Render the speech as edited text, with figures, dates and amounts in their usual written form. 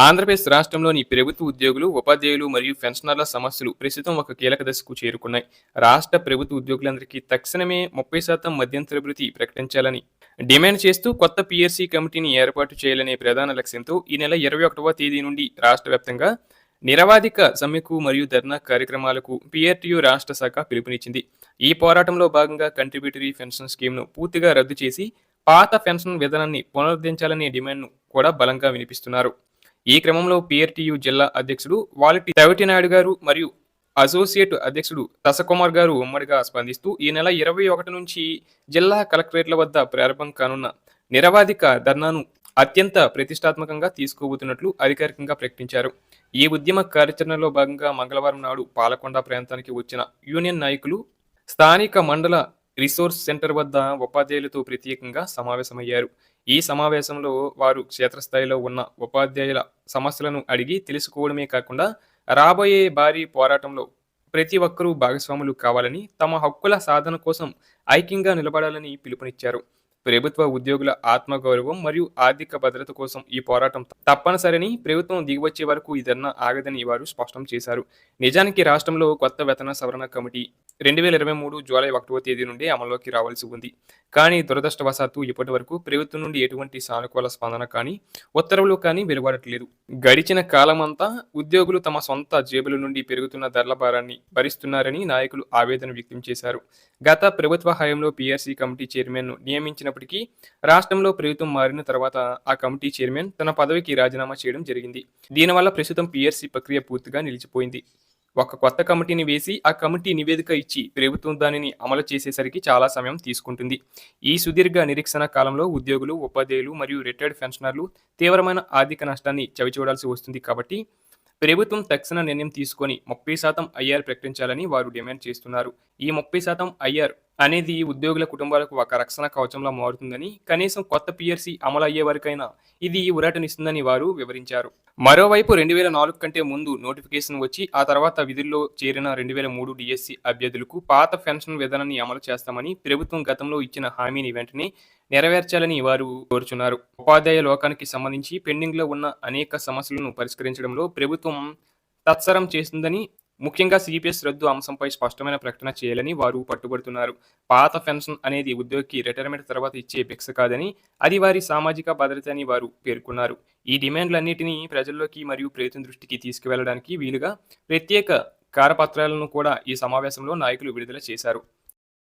ఆంధ్రప్రదేశ్ రాష్ట్రంలోని ప్రభుత్వ ఉద్యోగులు, ఉపాధ్యాయులు మరియు పెన్షనర్ల సమస్యలు ప్రస్తుతం ఒక కీలక దశకు చేరుకున్నాయి. రాష్ట్ర ప్రభుత్వ ఉద్యోగులందరికీ తక్షణమే 30% మధ్యంతర భృతి ప్రకటించాలని డిమాండ్ చేస్తూ కొత్త పీఎస్సీ కమిటీని ఏర్పాటు చేయాలనే ప్రధాన లక్ష్యంతో ఈ నెల 21వ తేదీ నుండి రాష్ట్ర వ్యాప్తంగా నిరవాధిక సమ్మెకు మరియు ధర్నా కార్యక్రమాలకు పీఆర్టీయూ రాష్ట్ర శాఖ పిలుపునిచ్చింది. ఈ పోరాటంలో భాగంగా కంట్రిబ్యూటరీ పెన్షన్ స్కీమ్ను పూర్తిగా రద్దు చేసి పాత పెన్షన్ విధానాన్ని పునరుద్ధరించాలనే డిమాండ్ను కూడా బలంగా వినిపిస్తున్నారు. ఈ క్రమంలో పీఆర్టీయూ జిల్లా అధ్యక్షుడు వాలిటి తవిటినాయుడు గారు మరియు అసోసియేట్ అధ్యక్షుడు తసకుమార్ గారు ఉమ్మడిగా స్పందిస్తూ ఈ నెల 21 నుంచి జిల్లా కలెక్టరేట్ల వద్ద ప్రారంభం కానున్న నిరవాధిక ధర్నాను అత్యంత ప్రతిష్టాత్మకంగా తీసుకోబోతున్నట్లు అధికారికంగా ప్రకటించారు. ఈ ఉద్యమ కార్యాచరణలో భాగంగా మంగళవారం నాడు పాలకొండ ప్రాంతానికి వచ్చిన యూనియన్ నాయకులు స్థానిక మండల రిసోర్స్ సెంటర్ వద్ద ఉపాధ్యాయులతో ప్రత్యేకంగా సమావేశమయ్యారు. ఈ సమావేశంలో వారు క్షేత్రస్థాయిలో ఉన్న ఉపాధ్యాయుల సమస్యలను అడిగి తెలుసుకోవడమే కాకుండా రాబోయే భారీ పోరాటంలో ప్రతి ఒక్కరూ భాగస్వాములు కావాలని, తమ హక్కుల సాధన కోసం ఐక్యంగా నిలబడాలని పిలుపునిచ్చారు. ప్రభుత్వ ఉద్యోగుల ఆత్మగౌరవం మరియు ఆర్థిక భద్రత కోసం ఈ పోరాటం తప్పనిసరని, ప్రభుత్వం దిగివచ్చే వరకు ఈ ధర్నా ఆగదని వారు స్పష్టం చేశారు. నిజానికి రాష్ట్రంలో కొత్త వేతన సవరణ కమిటీ 2023 జూలై 1వ తేదీ నుండి అమల్లోకి రావాల్సి ఉంది. కానీ దురదృష్టవశాత్తు ఇప్పటి వరకు ప్రభుత్వం నుండి ఎటువంటి సానుకూల స్పందన కానీ, ఉత్తర్వులు కానీ వెలువడట్లేదు. గడిచిన కాలమంతా ఉద్యోగులు తమ సొంత జేబుల నుండి పెరుగుతున్న ధరల భారాన్ని భరిస్తున్నారని నాయకులు ఆవేదన వ్యక్తం చేశారు. గత ప్రభుత్వ హయాంలో పీఆర్సీ కమిటీ చైర్మన్ను నియమించినప్పటికీ రాష్ట్రంలో ప్రభుత్వం మారిన తర్వాత ఆ కమిటీ చైర్మన్ తన పదవికి రాజీనామా చేయడం జరిగింది. దీనివల్ల ప్రస్తుతం పీఆర్సీ ప్రక్రియ పూర్తిగా నిలిచిపోయింది. ఒక కొత్త కమిటీని వేసి ఆ కమిటీ నివేదిక ఇచ్చి ప్రభుత్వం దానిని అమలు చేసేసరికి చాలా సమయం తీసుకుంటుంది. ఈ సుదీర్ఘ నిరీక్షణ కాలంలో ఉద్యోగులు, ఉపాధ్యాయులు మరియు రిటైర్డ్ పెన్షనర్లు తీవ్రమైన ఆర్థిక నష్టాన్ని చవిచూడాల్సి వస్తుంది. కాబట్టి ప్రభుత్వం తక్షణ నిర్ణయం తీసుకొని 30% ఐఆర్ ప్రకటించాలని వారు డిమాండ్ చేస్తున్నారు. ఈ 30% ఐఆర్ అనేది ఉద్యోగుల కుటుంబాలకు ఒక రక్షణ కవచంలా మారుతుందని, కనీసం కొత్త పీఆర్సీ అమలు అయ్యే వరకైనా ఇది ఊరటనిస్తుందని వారు వివరించారు. మరోవైపు 2004 కంటే ముందు నోటిఫికేషన్ వచ్చి ఆ తర్వాత విధుల్లో చేరిన 2003 డిఎస్సీ అభ్యర్థులకు పాత పెన్షన్ విధానాన్ని అమలు చేస్తామని ప్రభుత్వం గతంలో ఇచ్చిన హామీని వెంటనే నెరవేర్చాలని వారు కోరుచున్నారు. ఉపాధ్యాయ లోకానికి సంబంధించి పెండింగ్లో ఉన్న అనేక సమస్యలను పరిష్కరించడంలో ప్రభుత్వం తత్సరం చేస్తుందని, ముఖ్యంగా సిపిఎస్ రద్దు అంశంపై స్పష్టమైన ప్రకటన చేయాలని వారు పట్టుబడుతున్నారు. పాత పెన్షన్ అనేది ఉద్యోగికి రిటైర్మెంట్ తర్వాత ఇచ్చే భిక్ష కాదని, అది వారి సామాజిక భద్రత అని వారు పేర్కొన్నారు. ఈ డిమాండ్లన్నింటినీ ప్రజల్లోకి మరియు ప్రభుత్వం దృష్టికి తీసుకువెళ్లడానికి వీలుగా ప్రత్యేక కరపత్రాలను కూడా ఈ సమావేశంలో నాయకులు విడుదల చేశారు.